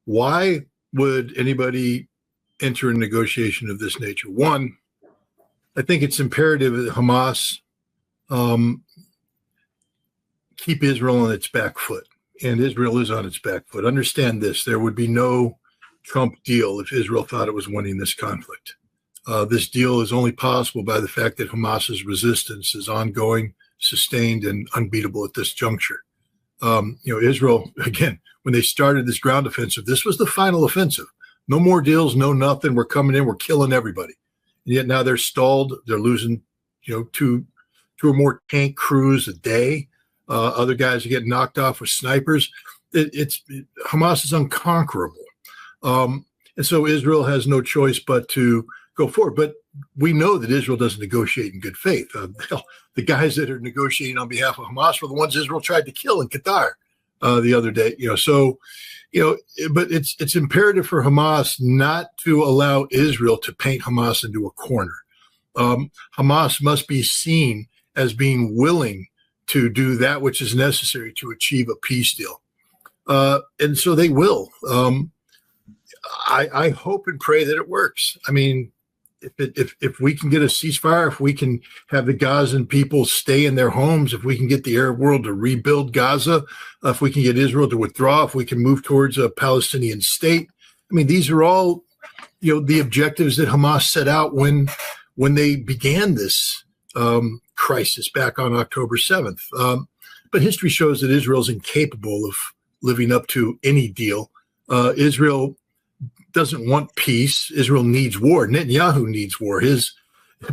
Why would anybody enter a negotiation of this nature? One, I think it's imperative that Hamas keep Israel on its back foot, and Israel is on its back foot. Understand this: there would be no Trump deal if Israel thought it was winning this conflict. This deal is only possible by the fact that Hamas's resistance is ongoing, sustained, and unbeatable at this juncture. Israel, again, when they started this ground offensive, this was the final offensive. No more deals, no nothing. We're coming in, we're killing everybody. And yet now they're stalled. They're losing, two or more tank crews a day. Other guys are getting knocked off with snipers. Hamas is unconquerable. And so Israel has no choice but to go forward. But we know that Israel doesn't negotiate in good faith. The guys that are negotiating on behalf of Hamas were the ones Israel tried to kill in Qatar the other day. But it's imperative for Hamas not to allow Israel to paint Hamas into a corner. Hamas must be seen as being willing to do that which is necessary to achieve a peace deal. And so they will. I hope and pray that it works. I mean, if we can get a ceasefire, if we can have the Gazan people stay in their homes, if we can get the Arab world to rebuild Gaza, if we can get Israel to withdraw, if we can move towards a Palestinian state. I mean, these are all, the objectives that Hamas set out when they began this crisis back on October 7th. But history shows that Israel is incapable of living up to any deal. Israel doesn't want peace. Israel needs war. Netanyahu needs war. His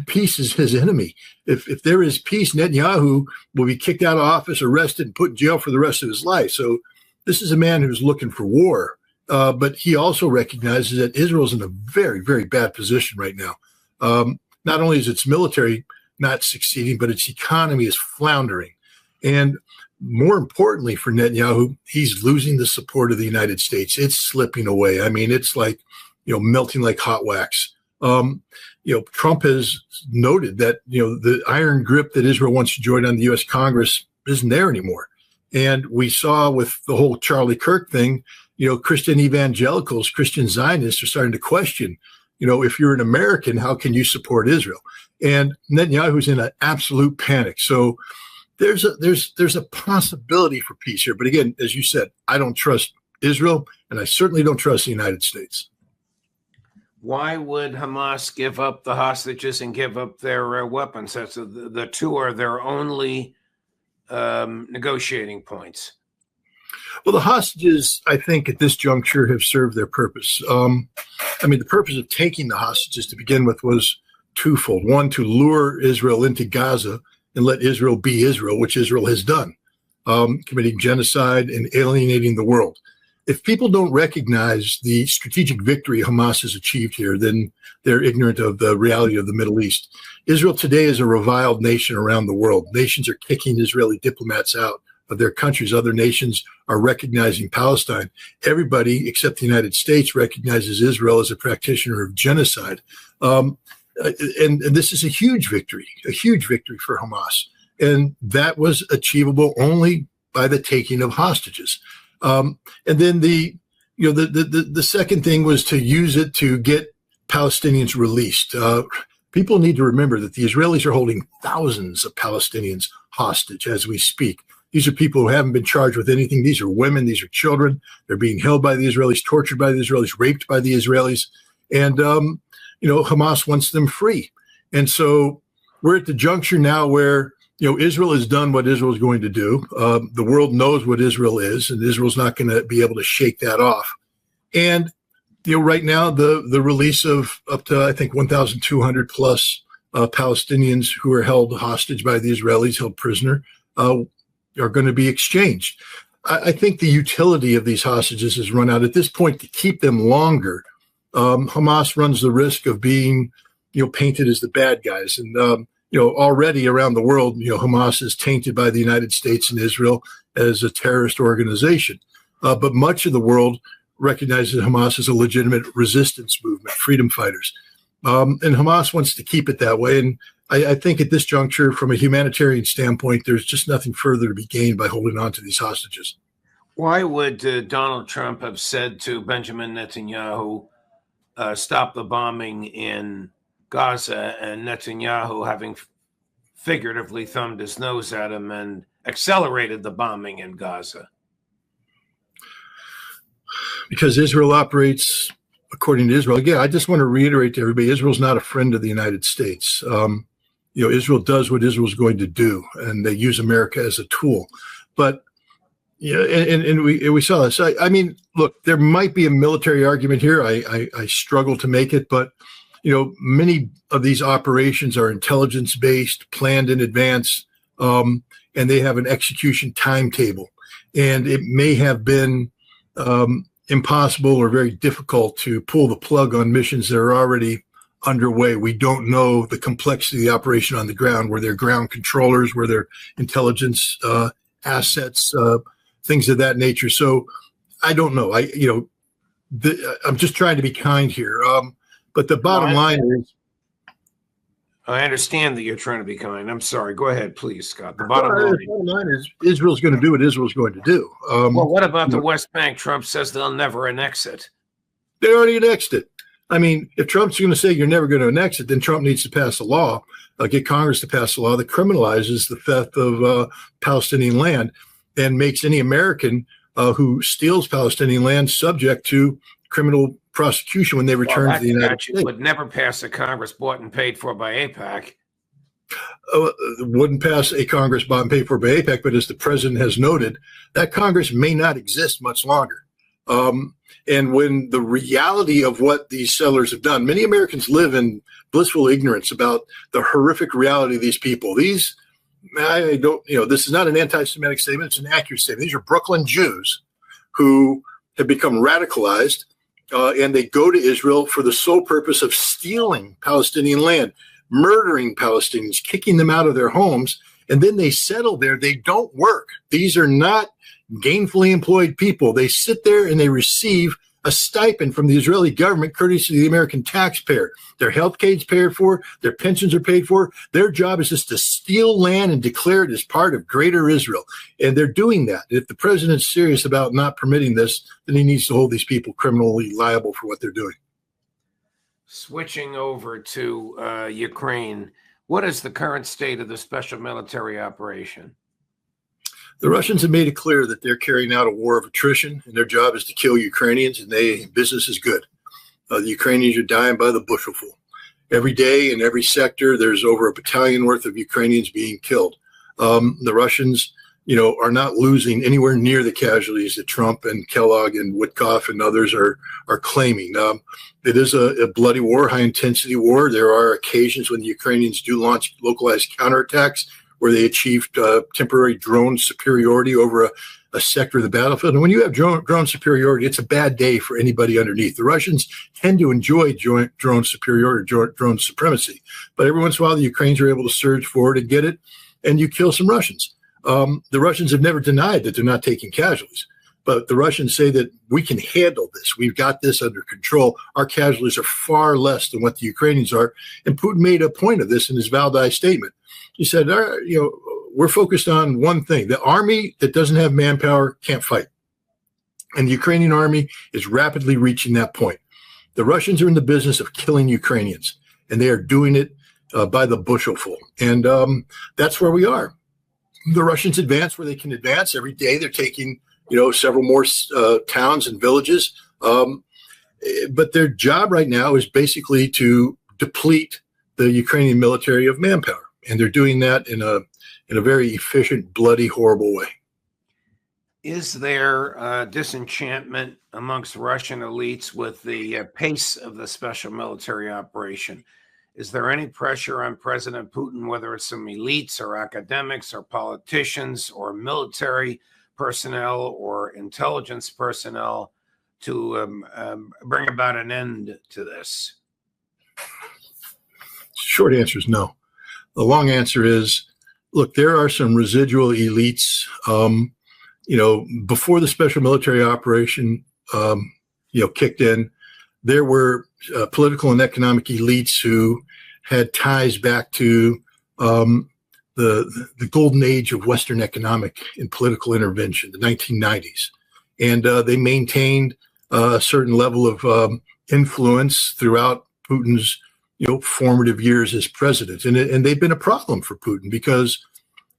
peace is his enemy. If there is peace, Netanyahu will be kicked out of office, arrested, and put in jail for the rest of his life. So this is a man who's looking for war. But he also recognizes that Israel is in a very, very bad position right now. Not only is its military not succeeding, but its economy is floundering. And more importantly for Netanyahu, he's losing the support of the United States. It's slipping away. I mean, it's like, melting like hot wax. Trump has noted that, the iron grip that Israel once enjoyed on the U.S. Congress isn't there anymore. And we saw with the whole Charlie Kirk thing, Christian evangelicals, Christian Zionists are starting to question, if you're an American, how can you support Israel? And Netanyahu's in an absolute panic. So there's a possibility for peace here. But again, as you said, I don't trust Israel, and I certainly don't trust the United States. Why would Hamas give up the hostages and give up their weapons? That's the two are their only negotiating points. Well, the hostages, I think, at this juncture have served their purpose. The purpose of taking the hostages to begin with was twofold. One, to lure Israel into Gaza and let Israel be Israel, which Israel has done, committing genocide and alienating the world. If people don't recognize the strategic victory Hamas has achieved here, then they're ignorant of the reality of the Middle East. Israel today is a reviled nation around the world. Nations are kicking Israeli diplomats out of their countries. Other nations are recognizing Palestine. Everybody except the United States recognizes Israel as a practitioner of genocide. And this is a huge victory for Hamas. And that was achievable only by the taking of hostages. And then the second thing was to use it to get Palestinians released. People need to remember that the Israelis are holding thousands of Palestinians hostage as we speak. These are people who haven't been charged with anything. These are women. These are children. They're being held by the Israelis, tortured by the Israelis, raped by the Israelis. And, Hamas wants them free. And so we're at the juncture now where, Israel has done what Israel is going to do. The world knows what Israel is, and Israel's not going to be able to shake that off. And, right now, the release of up to, I think, 1,200 plus Palestinians who are held hostage by the Israelis, held prisoner, are going to be exchanged. I think the utility of these hostages has run out at this point. To keep them longer, Hamas runs the risk of being, painted as the bad guys. And, already around the world, Hamas is tainted by the United States and Israel as a terrorist organization. But much of the world recognizes Hamas as a legitimate resistance movement, freedom fighters. And Hamas wants to keep it that way. And I think at this juncture, from a humanitarian standpoint, there's just nothing further to be gained by holding on to these hostages. Why would Donald Trump have said to Benjamin Netanyahu, stop the bombing in Gaza, and Netanyahu having figuratively thumbed his nose at him and accelerated the bombing in Gaza? Because Israel operates according to Israel. Again, I just want to reiterate to everybody, Israel's not a friend of the United States. Israel does what Israel's going to do, and they use America as a tool. But and we saw this. I mean, look, there might be a military argument here. I struggle to make it, but many of these operations are intelligence-based, planned in advance, and they have an execution timetable. And it may have been impossible or very difficult to pull the plug on missions that are already underway. We don't know the complexity of the operation on the ground, where they're ground controllers, where they're intelligence assets, things of that nature. So I don't know. I'm just trying to be kind here. But the bottom line is, I understand that you're trying to be kind. I'm sorry. Go ahead, please, Scott. The bottom line is Israel's going to do what Israel's going to do. Well, what about the West Bank? Trump says they'll never annex it. They already annexed it. I mean, if Trump's going to say you're never going to annex it, then Trump needs to pass a law, get Congress to pass a law that criminalizes the theft of Palestinian land and makes any American who steals Palestinian land subject to criminal prosecution when they return to the United States. Would never pass a Congress bought and paid for by AIPAC. Wouldn't pass a Congress bought and paid for by AIPAC, but as the president has noted, that Congress may not exist much longer. And when the reality of what these settlers have done, many Americans live in blissful ignorance about the horrific reality of these people. This is not an anti-Semitic statement. It's an accurate statement. These are Brooklyn Jews who have become radicalized, and they go to Israel for the sole purpose of stealing Palestinian land, murdering Palestinians, kicking them out of their homes, and then they settle there. They don't work. These are not gainfully employed people. They sit there and they receive a stipend from the Israeli government courtesy of the American taxpayer. Their health care is paid for, their pensions are paid for. Their job is just to steal land and declare it as part of greater Israel. And they're doing that. If the president's serious about not permitting this, then he needs to hold these people criminally liable for what they're doing. Switching over to Ukraine, what is the current state of the special military operation? The Russians have made it clear that they're carrying out a war of attrition, and their job is to kill Ukrainians, and business is good. The Ukrainians are dying by the bushel. Every day in every sector, there's over a battalion worth of Ukrainians being killed. The Russians, are not losing anywhere near the casualties that Trump and Kellogg and Witkoff and others are claiming. It is a bloody war, high-intensity war. There are occasions when the Ukrainians do launch localized counterattacks where they achieved temporary drone superiority over a sector of the battlefield. And when you have drone superiority, it's a bad day for anybody underneath. The Russians tend to enjoy drone superiority, drone supremacy. But every once in a while, the Ukrainians are able to surge forward and get it, and you kill some Russians. The Russians have never denied that they're not taking casualties. But the Russians say that we can handle this. We've got this under control. Our casualties are far less than what the Ukrainians are. And Putin made a point of this in his Valdai statement. He said, we're focused on one thing. The army that doesn't have manpower can't fight. And the Ukrainian army is rapidly reaching that point. The Russians are in the business of killing Ukrainians, and they are doing it by the bushelful. And that's where we are. The Russians advance where they can advance. Every day they're taking several more towns and villages. But their job right now is basically to deplete the Ukrainian military of manpower. And they're doing that in a very efficient, bloody, horrible way. Is there disenchantment amongst Russian elites with the pace of the special military operation? Is there any pressure on President Putin, whether it's some elites or academics or politicians or military personnel or intelligence personnel to bring about an end to this? Short answer is no. The long answer is, look, there are some residual elites. Before the special military operation, kicked in, there were political and economic elites who had ties back to the golden age of Western economic and political intervention, the 1990s. and they maintained a certain level of influence throughout Putin's formative years as president, and they've been a problem for Putin because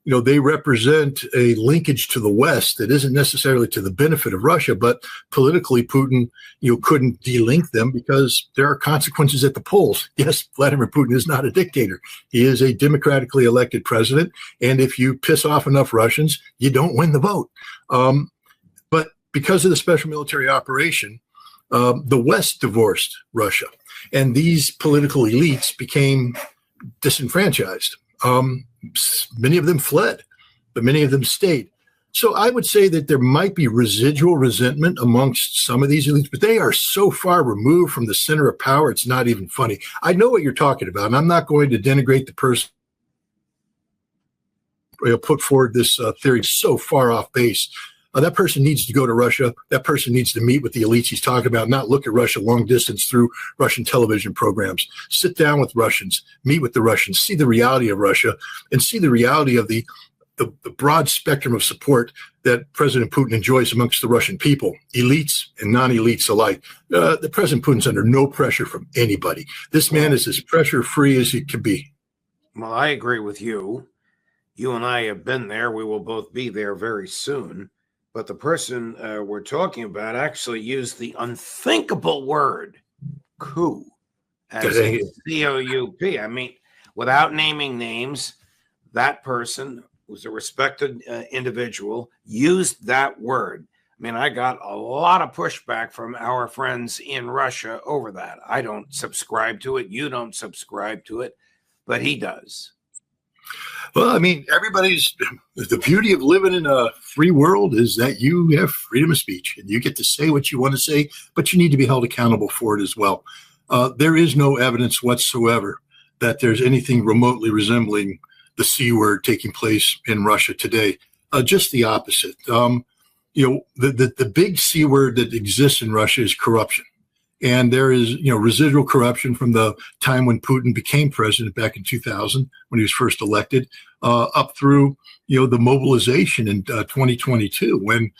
they represent a linkage to the West that isn't necessarily to the benefit of Russia, but politically Putin couldn't delink them because there are consequences at the polls. Yes, Vladimir Putin is not a dictator. He is a democratically elected president, and if you piss off enough Russians, you don't win the vote. But because of the special military operation, the West divorced Russia, and these political elites became disenfranchised. Many of them fled, but many of them stayed. So I would say that there might be residual resentment amongst some of these elites, but they are so far removed from the center of power, it's not even funny. I know what you're talking about, and I'm not going to denigrate the person who put forward this theory so far off base. That person needs to go to Russia. That person needs to meet with the elites he's talking about, not look at Russia long distance through Russian television programs. Sit down with Russians, meet with the Russians, see the reality of Russia, and see the reality of the broad spectrum of support that President Putin enjoys amongst the Russian people, elites and non-elites alike. The President Putin's under no pressure from anybody. This man is as pressure-free as he can be. Well, I agree with you. You and I have been there. We will both be there very soon. But the person we're talking about actually used the unthinkable word coup as C-O-U-P. I mean, without naming names, that person who's a respected individual used that word. I mean, I got a lot of pushback from our friends in Russia over that. I don't subscribe to it. You don't subscribe to it, but he does. Well, I mean, the beauty of living in a free world is that you have freedom of speech and you get to say what you want to say, but you need to be held accountable for it as well. There is no evidence whatsoever that there's anything remotely resembling the C word taking place in Russia today. Just the opposite. The big C word that exists in Russia is corruption. And there is, residual corruption from the time when Putin became president back in 2000, when he was first elected, up through, the mobilization in 2022, when,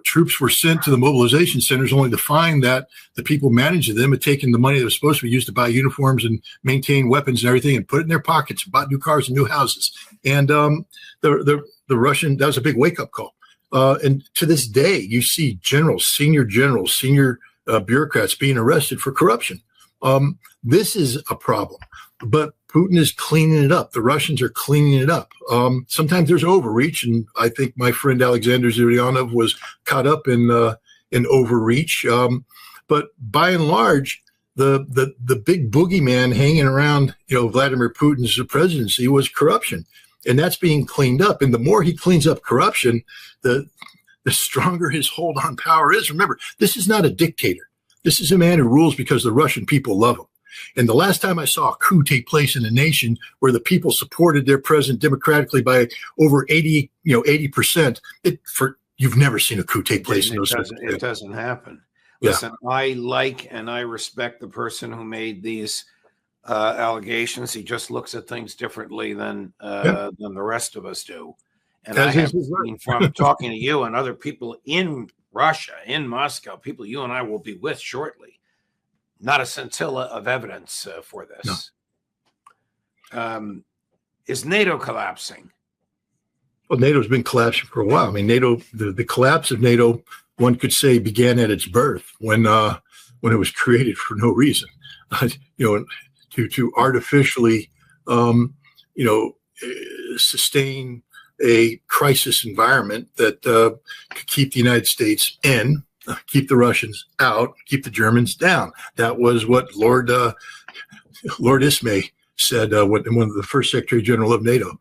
troops were sent to the mobilization centers only to find that the people managing them had taken the money that was supposed to be used to buy uniforms and maintain weapons and everything and put it in their pockets and bought new cars and new houses. And the Russian, that was a big wake-up call. And to this day, you see senior bureaucrats being arrested for corruption. This is a problem, but Putin is cleaning it up. The Russians are cleaning it up. Sometimes there's overreach, and I think my friend Alexander Zuryanov was caught up in overreach. But by and large, the big boogeyman hanging around, Vladimir Putin's presidency was corruption, and that's being cleaned up. And the more he cleans up corruption, the stronger his hold on power is. Remember, this is not a dictator. This is a man who rules because the Russian people love him. And the last time I saw a coup take place in a nation where the people supported their president democratically by over 80%, you've never seen a coup take place in those countries. It doesn't happen. Yeah. Listen, I like and I respect the person who made these allegations. He just looks at things differently than the rest of us do. And I have seen from talking to you and other people in Russia, in Moscow, people you and I will be with shortly, not a scintilla of evidence for this. No. Is NATO collapsing? Well, NATO's been collapsing for a while. I mean, NATO, the collapse of NATO, one could say, began at its birth when it was created for no reason, to artificially, sustain a crisis environment that could keep the United States in, keep the Russians out, keep the Germans down. That was what Lord Ismay said when one of the first Secretary General of NATO.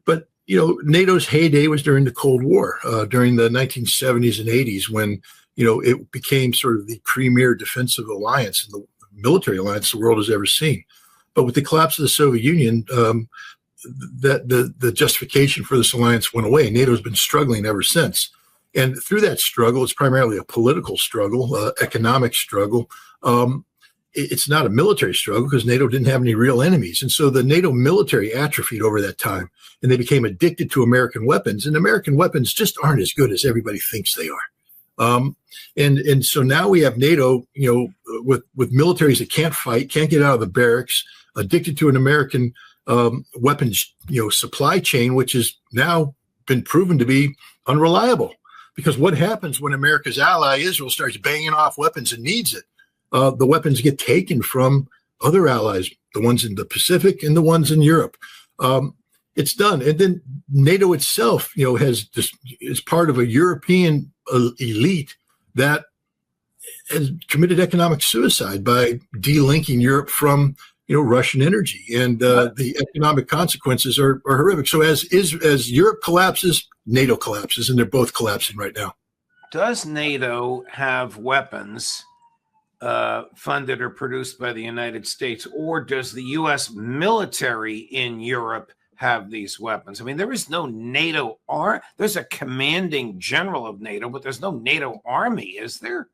But NATO's heyday was during the Cold War, during the 1970s and 80s, when it became sort of the premier defensive alliance and the military alliance the world has ever seen. But with the collapse of the Soviet Union, that the justification for this alliance went away. NATO's been struggling ever since. And through that struggle, it's primarily a political struggle, economic struggle. it's not a military struggle because NATO didn't have any real enemies. And so the NATO military atrophied over that time, and they became addicted to American weapons. And American weapons just aren't as good as everybody thinks they are. And so now we have NATO, with militaries that can't fight, can't get out of the barracks, addicted to an American weapons, supply chain, which has now been proven to be unreliable. Because what happens when America's ally Israel starts banging off weapons and needs it? The weapons get taken from other allies, the ones in the Pacific and the ones in Europe. It's done. And then NATO itself, is part of a European elite that has committed economic suicide by delinking Europe from, Russian energy. And the economic consequences are horrific. So as Europe collapses, NATO collapses, and they're both collapsing right now. Does NATO have weapons funded or produced by the United States, or does the U.S. military in Europe have these weapons? I mean, there is no NATO there's a commanding general of NATO, but there's no NATO army, is there?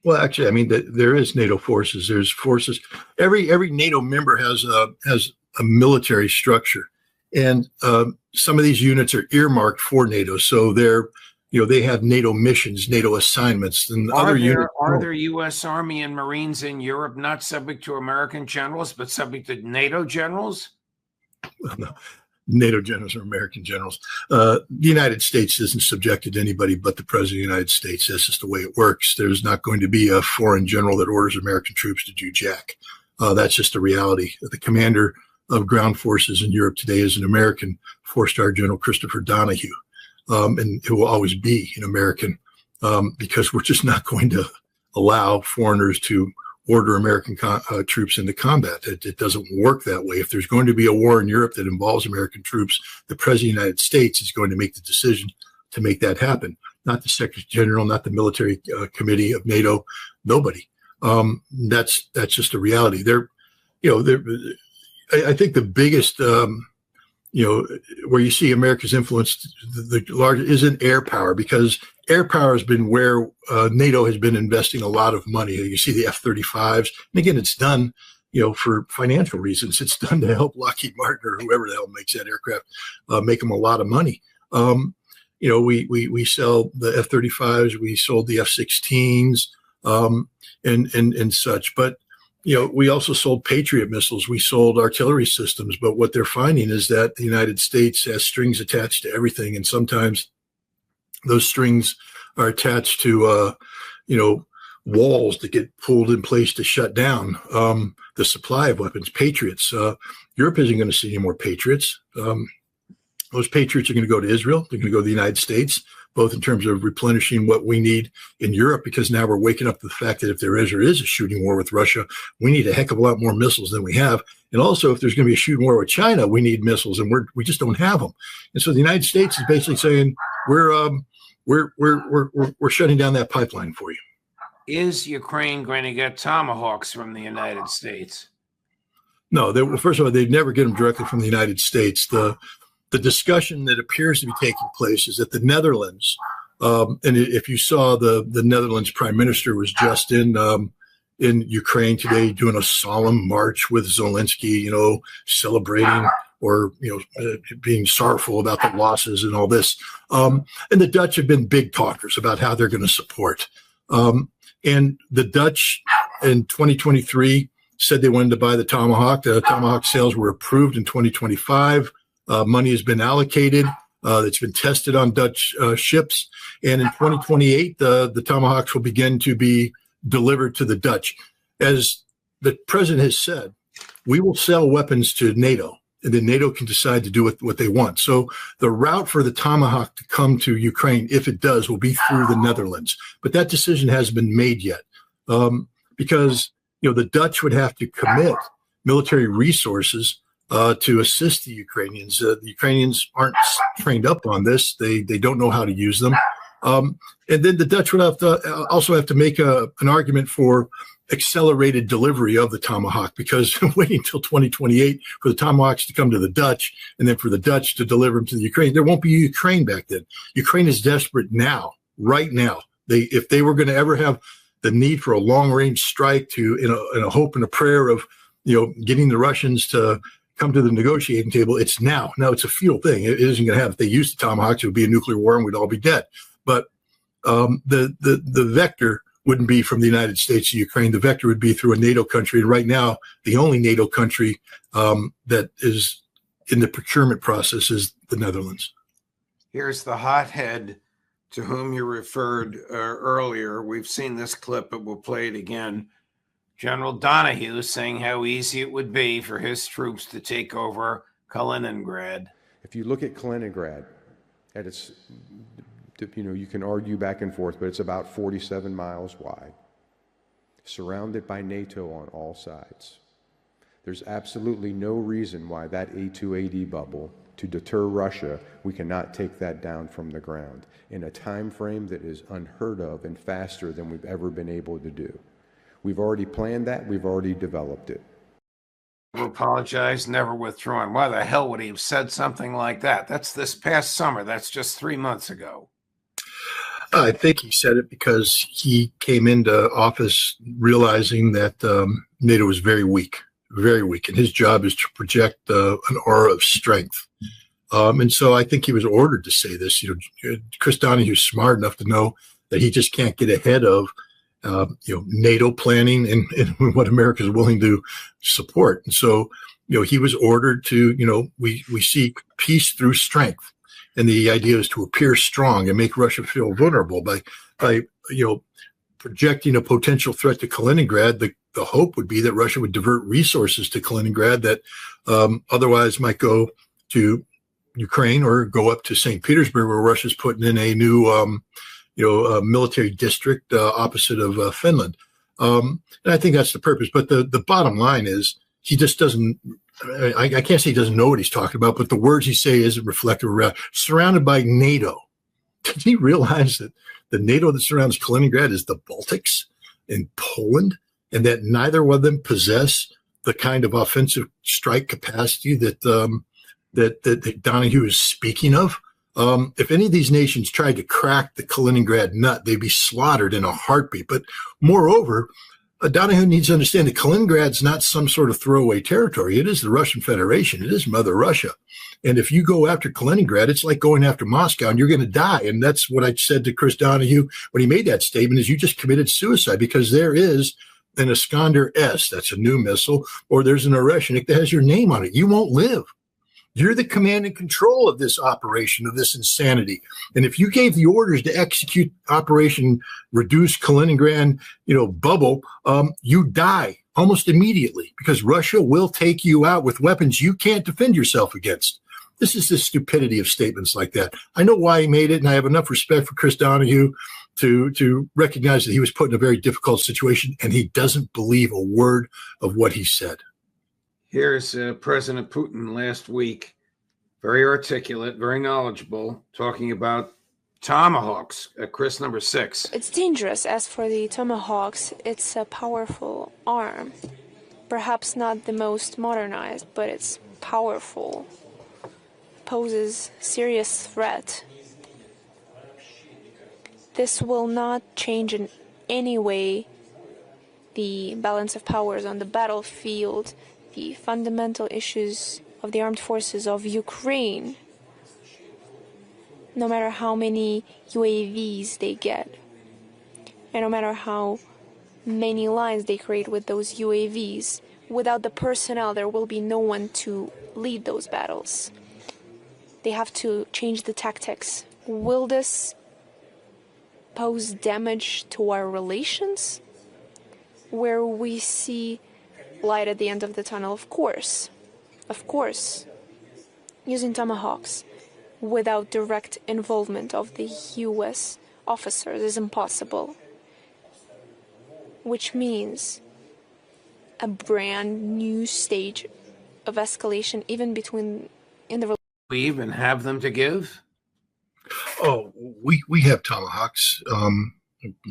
Well, actually, I mean, there is NATO forces. There's forces. Every NATO member has a military structure, and some of these units are earmarked for NATO. So they have NATO missions, NATO assignments, and other units. Are there U.S. Army and Marines in Europe not subject to American generals, but subject to NATO generals? Well, no. NATO generals are American generals. The United States isn't subjected to anybody but the President of the United States. That's just the way it works. There's not going to be a foreign general that orders American troops to do jack. That's just a reality. The commander of ground forces in Europe today is an American, 4-star General Christopher Donahue. And it will always be an American because we're just not going to allow foreigners to order American troops into combat. It doesn't work that way. If there's going to be a war in Europe that involves American troops, the President of the United States is going to make the decision to make that happen. Not the Secretary General, not the military committee of NATO, nobody. That's just a reality. I think the biggest where you see America's influence the largest is in air power, because air power has been where NATO has been investing a lot of money. You see the F-35s, and again, it's done, for financial reasons. It's done to help Lockheed Martin or whoever the hell makes that aircraft make them a lot of money. We sell the F-35s, we sold the F-16s, and such, but we also sold Patriot missiles. We sold artillery systems. But what they're finding is that the United States has strings attached to everything. And sometimes those strings are attached to, walls that get pulled in place to shut down the supply of weapons. Patriots. Europe isn't going to see any more Patriots. Those Patriots are going to go to Israel. They're going to go to the United States, both in terms of replenishing what we need in Europe, because now we're waking up to the fact that if there is a shooting war with Russia, we need a heck of a lot more missiles than we have. And also, if there's going to be a shooting war with China, we need missiles, and we just don't have them. And so the United States is basically saying we're shutting down that pipeline for you. Is Ukraine going to get Tomahawks from the United States? No. First of all, they'd never get them directly from the United States. The discussion that appears to be taking place is that the Netherlands, and if you saw the Netherlands Prime Minister was just in Ukraine today doing a solemn march with Zelensky, celebrating or, being sorrowful about the losses and all this. And the Dutch have been big talkers about how they're going to support. And the Dutch in 2023 said they wanted to buy the Tomahawk. The Tomahawk sales were approved in 2025. Money has been allocated. It's been tested on Dutch ships. And in 2028, the Tomahawks will begin to be delivered to the Dutch. As the president has said, we will sell weapons to NATO, and then NATO can decide to do what they want. So the route for the Tomahawk to come to Ukraine, if it does, will be through the Netherlands. But that decision hasn't been made yet because, the Dutch would have to commit military resources to assist the Ukrainians. The Ukrainians aren't trained up on this. They don't know how to use them. And then the Dutch would also have to make an argument for accelerated delivery of the Tomahawk, because waiting until 2028 for the Tomahawks to come to the Dutch and then for the Dutch to deliver them to the Ukraine, there won't be Ukraine back then. Ukraine is desperate now, right now. If they were going to ever have the need for a long-range strike to, in a hope and a prayer of, getting the Russians to come to the negotiating table. It's now. Now it's a futile thing. It isn't going to happen. If they used the Tomahawks, it would be a nuclear war and we'd all be dead. But the vector wouldn't be from the United States to Ukraine. The vector would be through a NATO country. And right now, the only NATO country that is in the procurement process is the Netherlands. Here's the hothead to whom you referred earlier. We've seen this clip, but we'll play it again. General Donahue saying how easy it would be for his troops to take over Kaliningrad. If you look at Kaliningrad, at its, you can argue back and forth, but it's about 47 miles wide, surrounded by NATO on all sides. There's absolutely no reason why that A2AD bubble, to deter Russia, we cannot take that down from the ground in a time frame that is unheard of and faster than we've ever been able to do. We've already planned that. We've already developed it. Apologize, never withdrawn. Why the hell would he have said something like that? That's this past summer. That's just 3 months ago. I think he said it because he came into office realizing that NATO was very weak, and his job is to project an aura of strength. And so I think he was ordered to say this. Chris Donahue's smart enough to know that he just can't get ahead of NATO planning and what America is willing to support. And so, he was ordered to, we seek peace through strength. And the idea is to appear strong and make Russia feel vulnerable by projecting a potential threat to Kaliningrad. The hope would be that Russia would divert resources to Kaliningrad that otherwise might go to Ukraine or go up to St. Petersburg, where Russia's putting in a new military district opposite of Finland. And I think that's the purpose. But the bottom line is he just doesn't, I can't say he doesn't know what he's talking about, but the words he say isn't reflective of surrounded by NATO. Did he realize that the NATO that surrounds Kaliningrad is the Baltics and Poland, and that neither one of them possess the kind of offensive strike capacity that that Donahue is speaking of? If any of these nations tried to crack the Kaliningrad nut, they'd be slaughtered in a heartbeat. But moreover, Donahue needs to understand that Kaliningrad's not some sort of throwaway territory. It is the Russian Federation. It is Mother Russia. And if you go after Kaliningrad, it's like going after Moscow, and you're going to die. And that's what I said to Chris Donahue when he made that statement, is you just committed suicide, because there is an Iskander-S, that's a new missile, or there's an Oreshnik that has your name on it. You won't live. You're the command and control of this operation, of this insanity. And if you gave the orders to execute Operation Reduce Kaliningrad, bubble, you die almost immediately, because Russia will take you out with weapons you can't defend yourself against. This is the stupidity of statements like that. I know why he made it, and I have enough respect for Chris Donahue to recognize that he was put in a very difficult situation, and he doesn't believe a word of what he said. Here's President Putin last week, very articulate, very knowledgeable, talking about Tomahawks, Chris, number 6. It's dangerous. As for the Tomahawks, it's a powerful arm. Perhaps not the most modernized, but it's powerful. Poses serious threat. This will not change in any way the balance of powers on the battlefield, the fundamental issues of the armed forces of Ukraine, no matter how many UAVs they get, and no matter how many lines they create with those UAVs, without the personnel, there will be no one to lead those battles. They have to change the tactics. Will this pose damage to our relations? Where we see light at the end of the tunnel, of course. Using Tomahawks without direct involvement of the U.S. officers is impossible. Which means a brand new stage of escalation, even in the. We even have them to give? Oh, we have Tomahawks.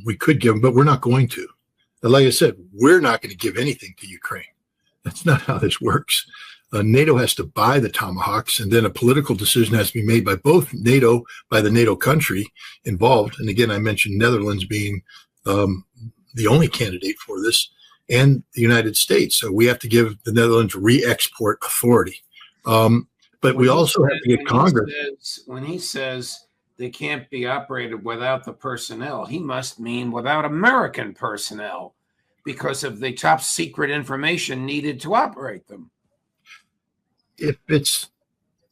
We could give them, but we're not going to. And like I said, we're not going to give anything to Ukraine. That's not how this works. NATO has to buy the Tomahawks, and then a political decision has to be made by both by the NATO country involved. And again, I mentioned Netherlands being the only candidate for this, and the United States. So we have to give the Netherlands re-export authority. But we also have to get Congress. When he says they can't be operated without the personnel, he must mean without American personnel because of the top secret information needed to operate them. If it's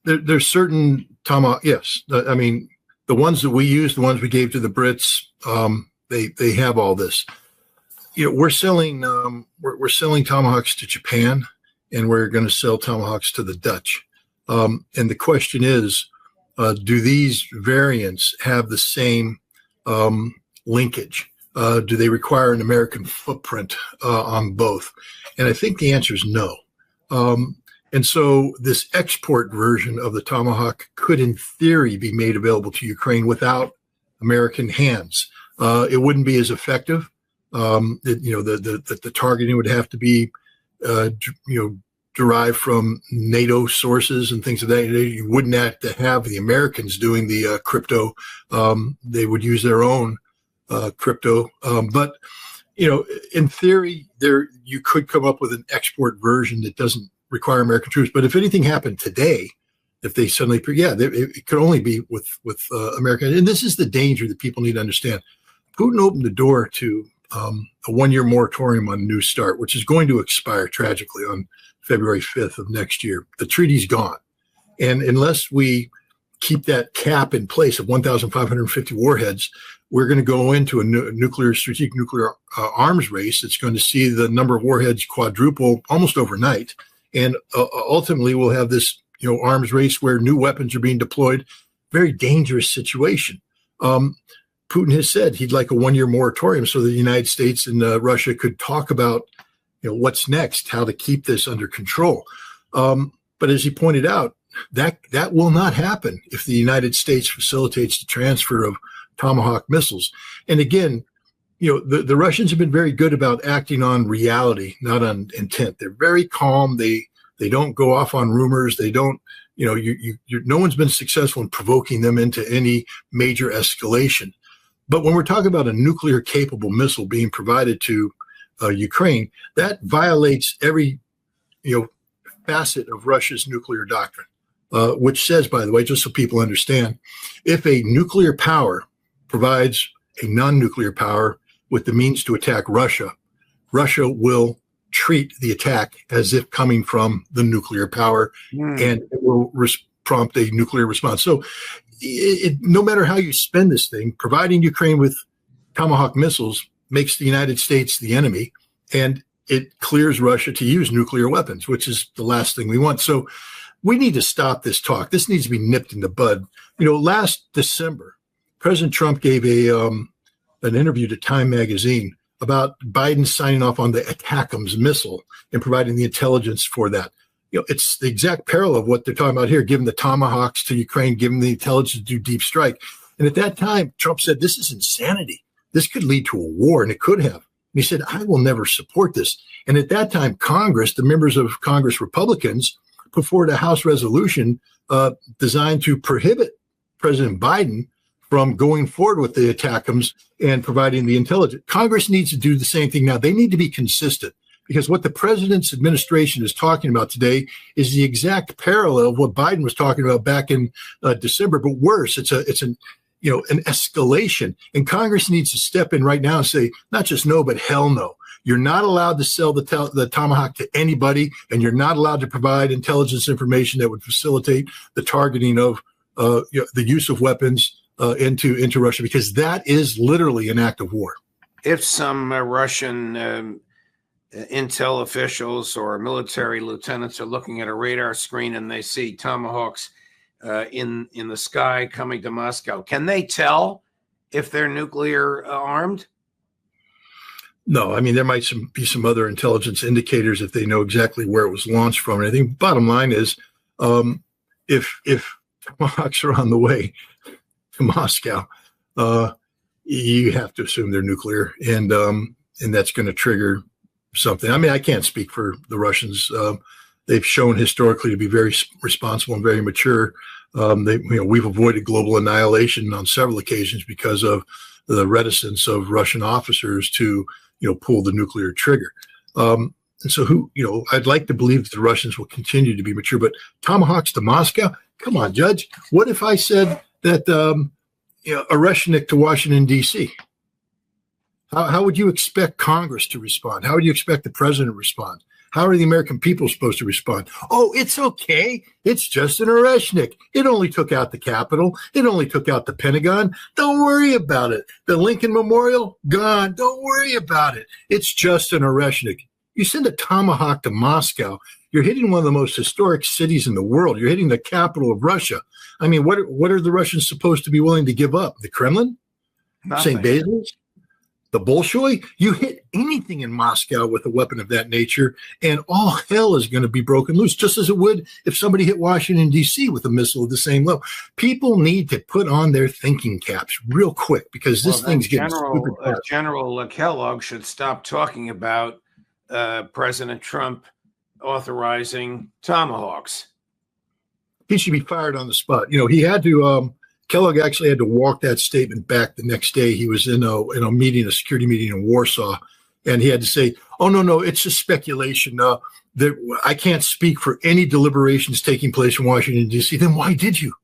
there's certain Tomahawk, yes. I mean, the ones that we use, the ones we gave to the Brits, they have all this. You know, we're selling Tomahawks to Japan, and we're going to sell Tomahawks to the Dutch. And the question is, do these variants have the same linkage? Do they require an American footprint on both? And I think the answer is no. And so this export version of the Tomahawk could, in theory, be made available to Ukraine without American hands. It wouldn't be as effective. The targeting would have to be, derived from NATO sources and things of that. You wouldn't have to have the Americans doing the crypto. They would use their own crypto. But in theory, you could come up with an export version that doesn't require American troops. But if anything happened today, if they suddenly, it could only be with America. And this is the danger that people need to understand. Putin opened the door to a one-year moratorium on New START, which is going to expire tragically on February 5th of next year. The treaty's gone. And unless we keep that cap in place of 1,550 warheads, we're going to go into a strategic nuclear arms race. It's going to see the number of warheads quadruple almost overnight. And ultimately, we'll have this arms race where new weapons are being deployed. Very dangerous situation. Putin has said he'd like a one-year moratorium so the United States and Russia could talk about what's next, how to keep this under control. But as he pointed out, that will not happen if the United States facilitates the transfer of Tomahawk missiles. And again, the Russians have been very good about acting on reality, not on intent. They're very calm. They don't go off on rumors. They don't, no one's been successful in provoking them into any major escalation. But when we're talking about a nuclear capable missile being provided to Ukraine, that violates every, facet of Russia's nuclear doctrine, which says, by the way, just so people understand, if a nuclear power provides a non-nuclear power with the means to attack Russia, Russia will treat the attack as if coming from the nuclear power, and it will prompt a nuclear response. So no matter how you spend this thing, providing Ukraine with Tomahawk missiles makes the United States the enemy, and it clears Russia to use nuclear weapons, which is the last thing we want. So we need to stop this talk. This needs to be nipped in the bud. Last December, President Trump gave an interview to Time magazine about Biden signing off on the ATACMS missile and providing the intelligence for that. It's the exact parallel of what they're talking about here, giving the Tomahawks to Ukraine, giving the intelligence to do deep strike. And at that time, Trump said, this is insanity. This could lead to a war, and it could have. And he said, I will never support this. And at that time, Congress, the members of Congress Republicans, put forward a House resolution designed to prohibit President Biden from going forward with the ATACMS and providing the intelligence. Congress needs to do the same thing now. They need to be consistent, because what the president's administration is talking about today is the exact parallel of what Biden was talking about back in December, but worse. It's an escalation, and Congress needs to step in right now and say, not just no, but hell no. You're not allowed to sell the Tomahawk to anybody, and you're not allowed to provide intelligence information that would facilitate the targeting of the use of weapons into Russia, because that is literally an act of war. If some Russian intel officials or military lieutenants are looking at a radar screen and they see Tomahawks in the sky coming to Moscow, can they tell if they're nuclear armed? No, I mean, there might be some other intelligence indicators if they know exactly where it was launched from. And I think bottom line is, if Tomahawks are on the way to Moscow, you have to assume they're nuclear, and that's going to trigger something. I mean, I can't speak for the Russians. They've shown historically to be very responsible and very mature. We've avoided global annihilation on several occasions because of the reticence of Russian officers to pull the nuclear trigger. And so I'd like to believe that the Russians will continue to be mature, but tomahawks to Moscow? Come on, Judge. What if I said that a Russian to Washington, D.C.? How would you expect Congress to respond? How would you expect the president to respond? How are the American people supposed to respond? Oh, it's okay. It's just an Oreshnik. It only took out the Capitol. It only took out the Pentagon. Don't worry about it. The Lincoln Memorial, gone. Don't worry about it. It's just an Oreshnik. You send a tomahawk to Moscow, you're hitting one of the most historic cities in the world. You're hitting the capital of Russia. I mean, what are the Russians supposed to be willing to give up? The Kremlin? Nothing. St. Basil's? The Bolshoi? You hit anything in Moscow with a weapon of that nature, and all hell is going to be broken loose, just as it would if somebody hit Washington, D.C. with a missile of the same level. People need to put on their thinking caps real quick because this thing's getting stupid fast. General Kellogg should stop talking about President Trump authorizing tomahawks. He should be fired on the spot. He had to Kellogg actually had to walk that statement back the next day. He was in a meeting, a security meeting in Warsaw, and he had to say, "Oh no, it's just speculation. That I can't speak for any deliberations taking place in Washington D.C." Then why did you?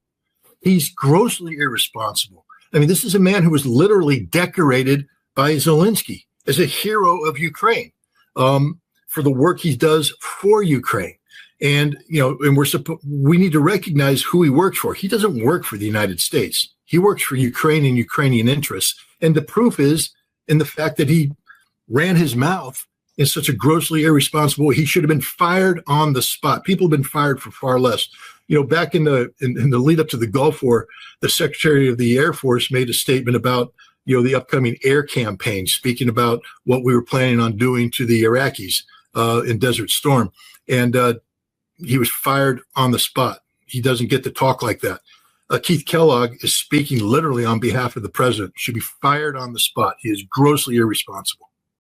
He's grossly irresponsible. I mean, this is a man who was literally decorated by Zelensky as a hero of Ukraine for the work he does for Ukraine. And, and we need to recognize who he works for. He doesn't work for the United States. He works for Ukraine and Ukrainian interests. And the proof is in the fact that he ran his mouth in such a grossly irresponsible way. He should have been fired on the spot. People have been fired for far less. Back in the lead up to the Gulf War, the Secretary of the Air Force made a statement about, the upcoming air campaign, speaking about what we were planning on doing to the Iraqis in Desert Storm. And, he was fired on the spot. He doesn't get to talk like that. Keith Kellogg is speaking literally on behalf of the president. Should be fired on the spot. He is grossly irresponsible.